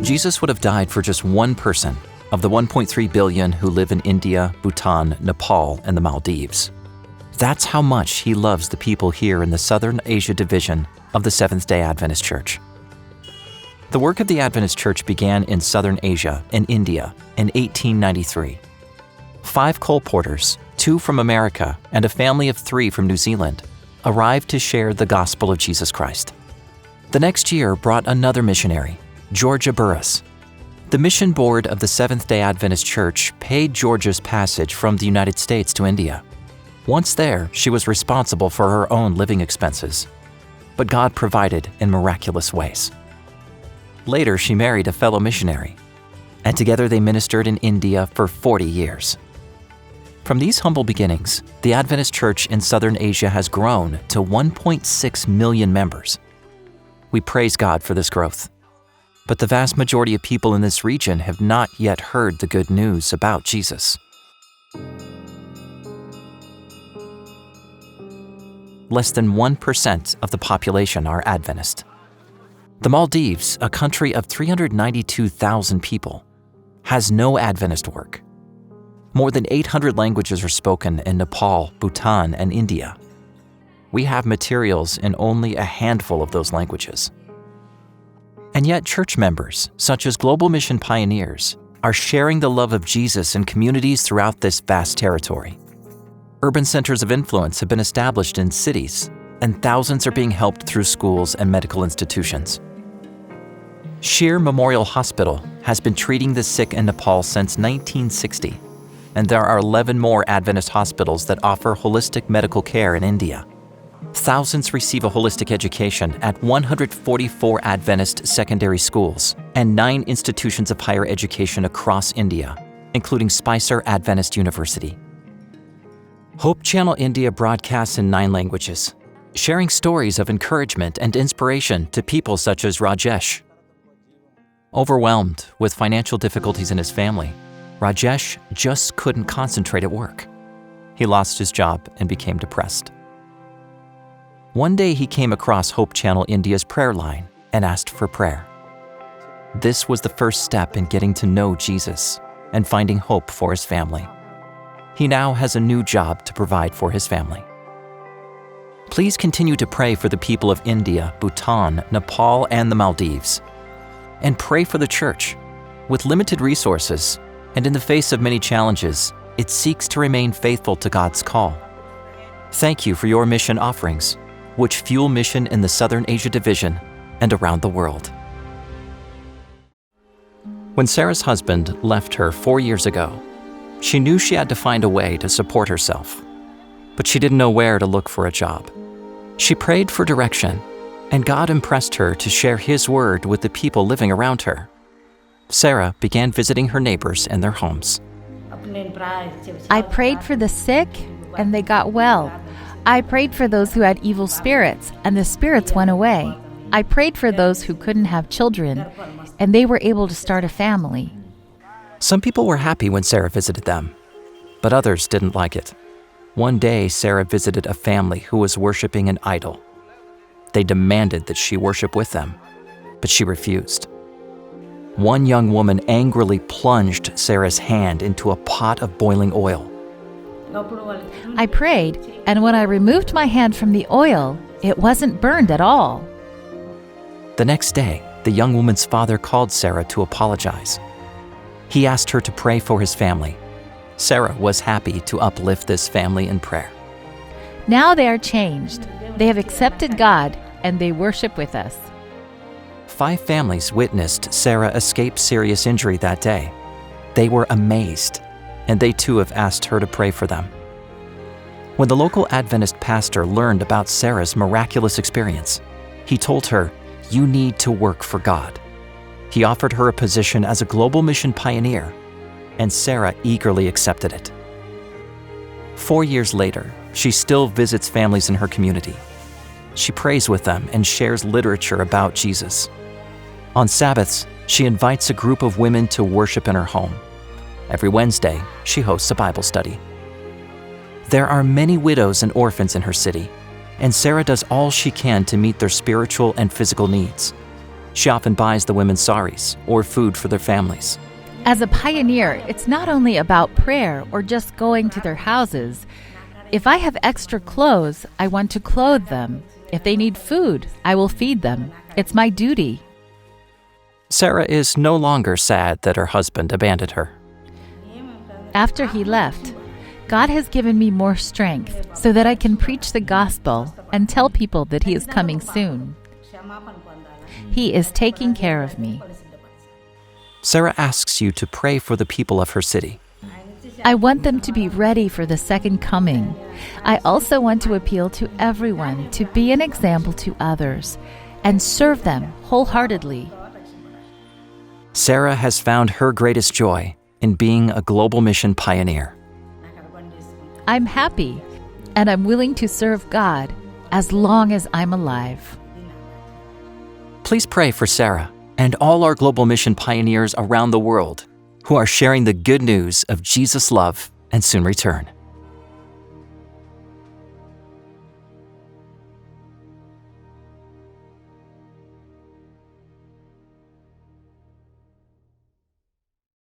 Jesus would have died for just one person of the 1.3 billion who live in India, Bhutan, Nepal, and the Maldives. That's how much he loves the people here in the Southern Asia division of the Seventh-day Adventist Church. The work of the Adventist Church began in Southern Asia and India in 1893. 5 colporteurs, 2 from America and a family of 3 from New Zealand, arrived to share the gospel of Jesus Christ. The next year brought another missionary, Georgia Burris. The mission board of the Seventh-day Adventist Church paid Georgia's passage from the United States to India. Once there, she was responsible for her own living expenses. But God provided in miraculous ways. Later, she married a fellow missionary, and together they ministered in India for 40 years. From these humble beginnings, the Adventist Church in Southern Asia has grown to 1.6 million members. We praise God for this growth. But the vast majority of people in this region have not yet heard the good news about Jesus. Less than 1% of the population are Adventist. The Maldives, a country of 392,000 people, has no Adventist work. More than 800 languages are spoken in Nepal, Bhutan, and India. We have materials in only a handful of those languages. And yet church members, such as global mission pioneers, are sharing the love of Jesus in communities throughout this vast territory. Urban centers of influence have been established in cities, and thousands are being helped through schools and medical institutions. Shir Memorial Hospital has been treating the sick in Nepal since 1960, and there are 11 more Adventist hospitals that offer holistic medical care in India. Thousands receive a holistic education at 144 Adventist secondary schools and 9 institutions of higher education across India, including Spicer Adventist University. Hope Channel India broadcasts in 9 languages, sharing stories of encouragement and inspiration to people such as Rajesh. Overwhelmed with financial difficulties in his family, Rajesh just couldn't concentrate at work. He lost his job and became depressed. One day he came across Hope Channel India's prayer line and asked for prayer. This was the first step in getting to know Jesus and finding hope for his family. He now has a new job to provide for his family. Please continue to pray for the people of India, Bhutan, Nepal, and the Maldives. And pray for the church. With limited resources, and in the face of many challenges, it seeks to remain faithful to God's call. Thank you for your mission offerings, which fuel mission in the Southern Asia Division and around the world. When Sarah's husband left her 4 years ago, she knew she had to find a way to support herself, but she didn't know where to look for a job. She prayed for direction, and God impressed her to share His word with the people living around her. Sarah began visiting her neighbors and their homes. I prayed for the sick, and they got well. I prayed for those who had evil spirits, and the spirits went away. I prayed for those who couldn't have children, and they were able to start a family. Some people were happy when Sarah visited them, but others didn't like it. One day, Sarah visited a family who was worshiping an idol. They demanded that she worship with them, but she refused. One young woman angrily plunged Sarah's hand into a pot of boiling oil. I prayed, and when I removed my hand from the oil, it wasn't burned at all. The next day, the young woman's father called Sarah to apologize. He asked her to pray for his family. Sarah was happy to uplift this family in prayer. Now they are changed. They have accepted God, and they worship with us. 5 families witnessed Sarah escape serious injury that day. They were amazed, and they too have asked her to pray for them. When the local Adventist pastor learned about Sarah's miraculous experience, he told her, "You need to work for God." He offered her a position as a global mission pioneer, and Sarah eagerly accepted it. 4 years later, she still visits families in her community. She prays with them and shares literature about Jesus. On Sabbaths, she invites a group of women to worship in her home. Every Wednesday, she hosts a Bible study. There are many widows and orphans in her city, and Sarah does all she can to meet their spiritual and physical needs. She often buys the women saris or food for their families. As a pioneer, it's not only about prayer or just going to their houses. If I have extra clothes, I want to clothe them. If they need food, I will feed them. It's my duty. Sarah is no longer sad that her husband abandoned her. After he left, God has given me more strength so that I can preach the gospel and tell people that He is coming soon. He is taking care of me. Sarah asks you to pray for the people of her city. I want them to be ready for the second coming. I also want to appeal to everyone to be an example to others and serve them wholeheartedly. Sarah has found her greatest joy in being a global mission pioneer. I'm happy, and I'm willing to serve God as long as I'm alive. Please pray for Sarah and all our global mission pioneers around the world who are sharing the good news of Jesus' love and soon return.